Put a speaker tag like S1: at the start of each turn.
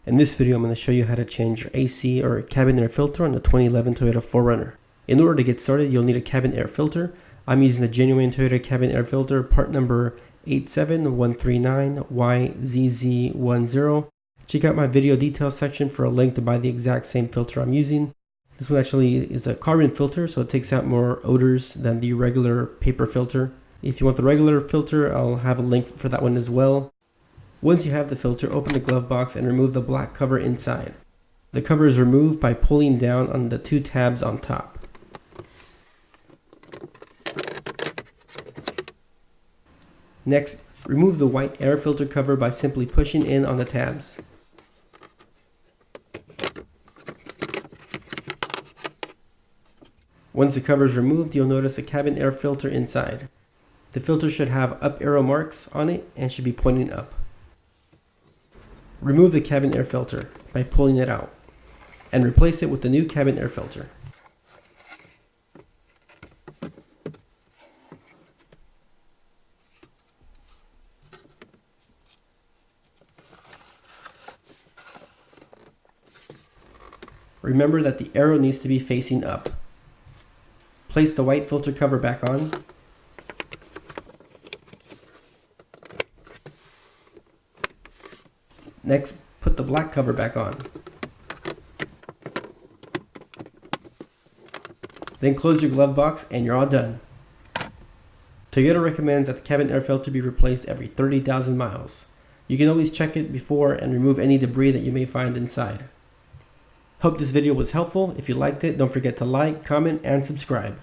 S1: In this video, I'm going to show you how to change your AC or cabin air filter on the 2011 Toyota 4Runner. In order to get started, you'll need a cabin air filter. I'm using the genuine Toyota cabin air filter, part number 87139YZZ10. Check out my video details section for a link to buy the exact same filter I'm using. This one actually is a carbon filter, so it takes out more odors than the regular paper filter. If you want the regular filter, I'll have a link for that one as well. Once you have the filter, open the glove box and remove the black cover inside. The cover is removed by pulling down on the two tabs on top. Next, remove the white air filter cover by simply pushing in on the tabs. Once the cover is removed, you'll notice a cabin air filter inside. The filter should have up arrow marks on it and should be pointing up. Remove the cabin air filter by pulling it out and replace it with the new cabin air filter. Remember that the arrow needs to be facing up. Place the white filter cover back on. Next, put the black cover back on. Then close your glove box and you're all done. Toyota recommends that the cabin air filter be replaced every 30,000 miles. You can always check it before and remove any debris that you may find inside. Hope this video was helpful. If you liked it, don't forget to like, comment, and subscribe.